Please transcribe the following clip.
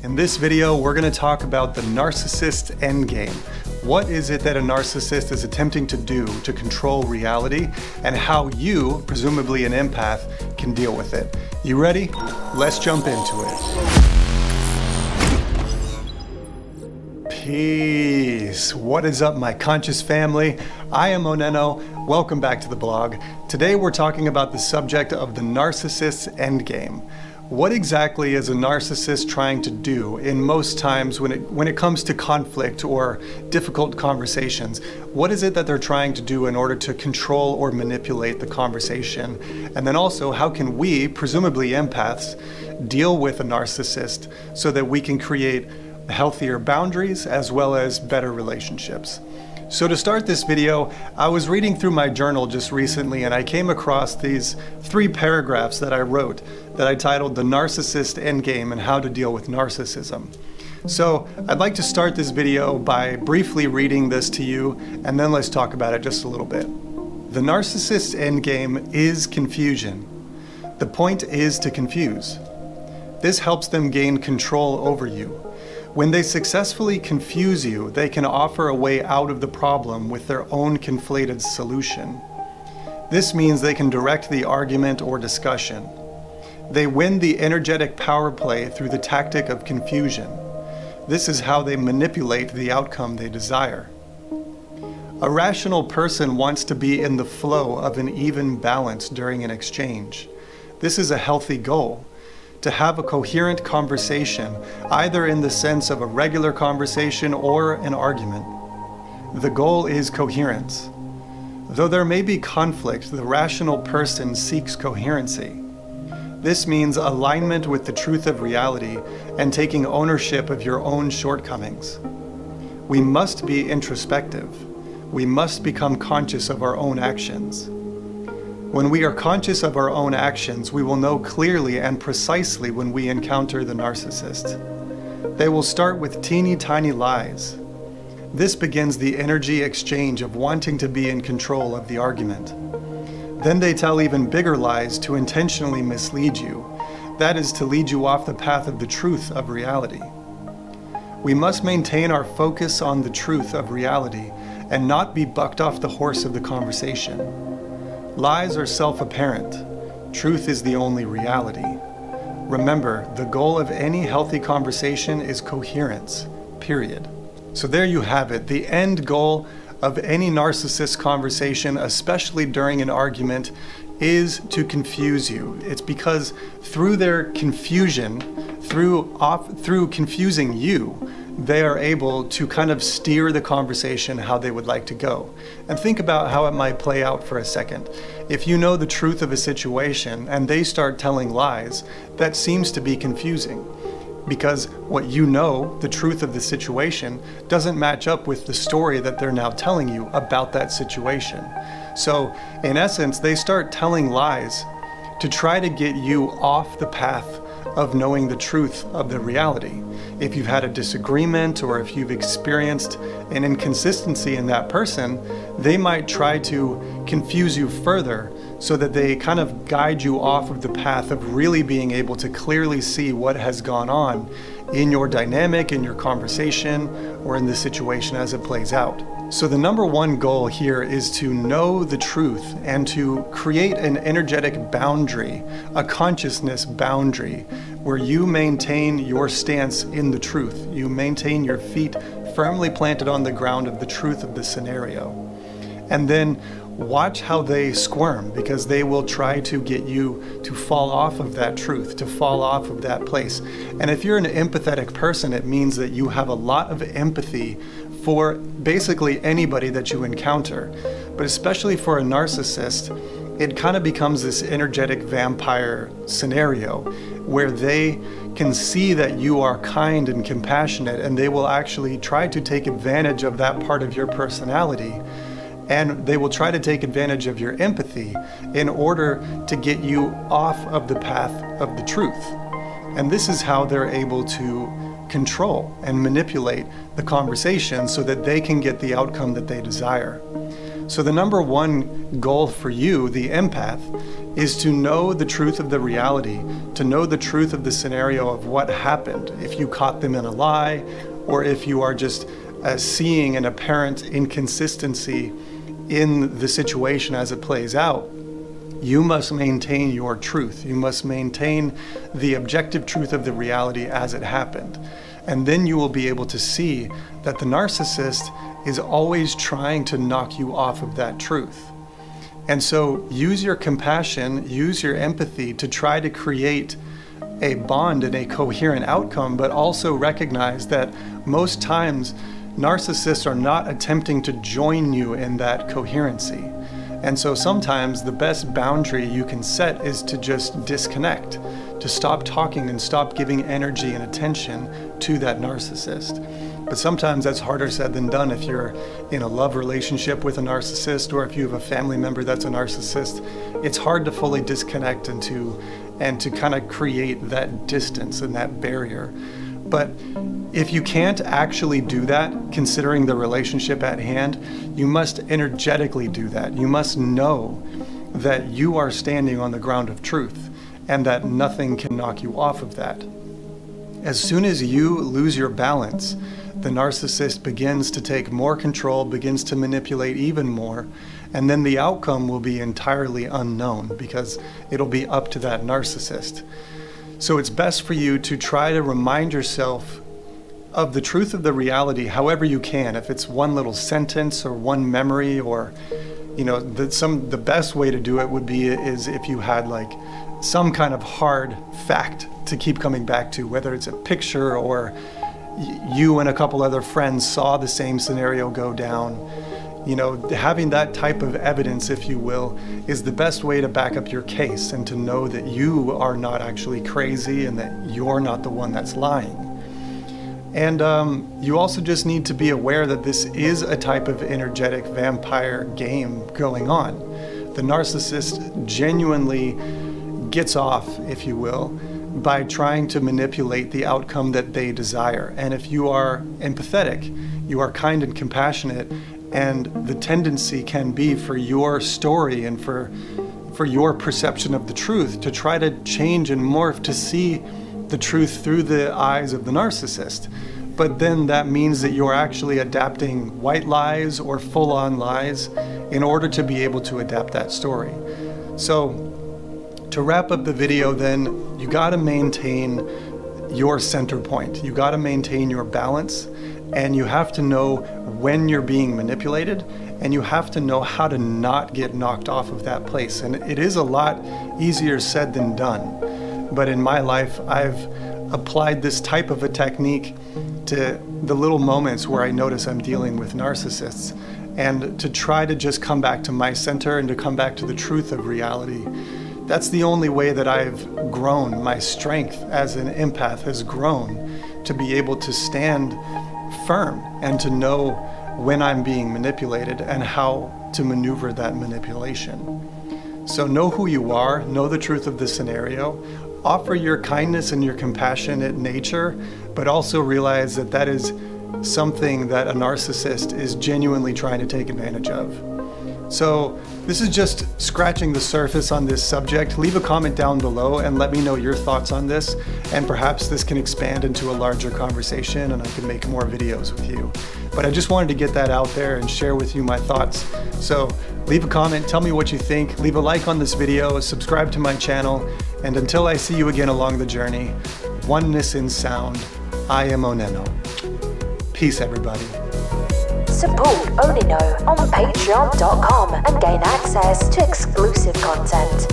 In this video, we're going to talk about the Narcissist Endgame. What is it that a narcissist is attempting to do to control reality, and how you, presumably an empath, can deal with it. You ready? Let's jump into it. Peace. What is up, my conscious family? I am OnenO. Welcome back to the blog. Today we're talking about the subject of the Narcissist Endgame. What exactly is a narcissist trying to do in most times when it comes to conflict or difficult conversations? What is it that they're trying to do in order to control or manipulate the conversation? And then also, how can we, presumably empaths, deal with a narcissist so that we can create healthier boundaries as well as better relationships? So to start this video, I was reading through my journal just recently and I came across these 3 paragraphs that I wrote that I titled The Narcissist Endgame and How to Deal with Narcissism. So I'd like to start this video by briefly reading this to you, and then let's talk about it just a little bit. The Narcissist Endgame is confusion. The point is to confuse. This helps them gain control over you. When they successfully confuse you, they can offer a way out of the problem with their own conflated solution. This means they can direct the argument or discussion. They win the energetic power play through the tactic of confusion. This is how they manipulate the outcome they desire. A rational person wants to be in the flow of an even balance during an exchange. This is a healthy goal. To have a coherent conversation, either in the sense of a regular conversation or an argument. The goal is coherence. Though there may be conflict, the rational person seeks coherency. This means alignment with the truth of reality and taking ownership of your own shortcomings. We must be introspective. We must become conscious of our own actions. When we are conscious of our own actions, we will know clearly and precisely when we encounter the narcissist. They will start with teeny tiny lies. This begins the energy exchange of wanting to be in control of the argument. Then they tell even bigger lies to intentionally mislead you. That is, to lead you off the path of the truth of reality. We must maintain our focus on the truth of reality and not be bucked off the horse of the conversation. Lies are self-apparent. Truth is the only reality. Remember, the goal of any healthy conversation is coherence, period. So there you have it. The end goal of any narcissist conversation, especially during an argument, is to confuse you. It's because through their confusion, through confusing you, they are able to kind of steer the conversation how they would like to go. And think about how it might play out for a second. If you know the truth of a situation and they start telling lies, that seems to be confusing. Because what you know, the truth of the situation, doesn't match up with the story that they're now telling you about that situation. So in essence, they start telling lies to try to get you off the path of knowing the truth of the reality. If you've had a disagreement or if you've experienced an inconsistency in that person, they might try to confuse you further so that they kind of guide you off of the path of really being able to clearly see what has gone on in your dynamic, in your conversation, or in the situation as it plays out. So the number one goal here is to know the truth and to create an energetic boundary, a consciousness boundary, where you maintain your stance in the truth. You maintain your feet firmly planted on the ground of the truth of the scenario. And then watch how they squirm, because they will try to get you to fall off of that truth, to fall off of that place. And if you're an empathetic person, it means that you have a lot of empathy for basically anybody that you encounter. But especially for a narcissist, it kind of becomes this energetic vampire scenario where they can see that you are kind and compassionate, and they will actually try to take advantage of that part of your personality. And they will try to take advantage of your empathy in order to get you off of the path of the truth. And this is how they're able to control and manipulate the conversation so that they can get the outcome that they desire. So the number one goal for you, the empath, is to know the truth of the reality, to know the truth of the scenario of what happened, if you caught them in a lie, or if you are just seeing an apparent inconsistency in the situation as it plays out. You must maintain your truth. You must maintain the objective truth of the reality as it happened. And then you will be able to see that the narcissist is always trying to knock you off of that truth. And so use your compassion, use your empathy to try to create a bond and a coherent outcome, but also recognize that most times narcissists are not attempting to join you in that coherency. And so sometimes the best boundary you can set is to just disconnect, to stop talking and stop giving energy and attention to that narcissist. But sometimes that's harder said than done if you're in a love relationship with a narcissist, or if you have a family member that's a narcissist. It's hard to fully disconnect and to kind of create that distance and that barrier. But if you can't actually do that, considering the relationship at hand, you must energetically do that. You must know that you are standing on the ground of truth and that nothing can knock you off of that. As soon as you lose your balance, the narcissist begins to take more control, begins to manipulate even more, and then the outcome will be entirely unknown because it'll be up to that narcissist. So it's best for you to try to remind yourself of the truth of the reality however you can. If it's one little sentence or one memory, or the best way to do it would be is if you had like some kind of hard fact to keep coming back to, whether it's a picture or you and a couple other friends saw the same scenario go down. Having that type of evidence, if you will, is the best way to back up your case and to know that you are not actually crazy and that you're not the one that's lying. And you also just need to be aware that this is a type of energetic vampire game going on. The narcissist genuinely gets off, if you will, by trying to manipulate the outcome that they desire. And if you are empathetic, you are kind and compassionate, and the tendency can be for your story and for your perception of the truth to try to change and morph to see the truth through the eyes of the narcissist. But then that means that you're actually adapting white lies or full-on lies in order to be able to adapt that story. So to wrap up the video then, you gotta maintain your center point. You gotta maintain your balance, and you have to know when you're being manipulated, and you have to know how to not get knocked off of that place. And it is a lot easier said than done. But in my life, I've applied this type of a technique to the little moments where I notice I'm dealing with narcissists, and to try to just come back to my center and to come back to the truth of reality. That's the only way that I've grown. My strength as an empath has grown to be able to stand firm and to know when I'm being manipulated and how to maneuver that manipulation. So know who you are, know the truth of the scenario, offer your kindness and your compassionate nature, but also realize that that is something that a narcissist is genuinely trying to take advantage of. So this is just scratching the surface on this subject. Leave a comment down below and let me know your thoughts on this, and perhaps this can expand into a larger conversation and I can make more videos with you. But I just wanted to get that out there and share with you my thoughts. So leave a comment, tell me what you think, leave a like on this video, subscribe to my channel, and until I see you again along the journey, oneness in sound, I am OnenO. Peace, everybody. Support OnenO on patreon.com and gain access to exclusive content.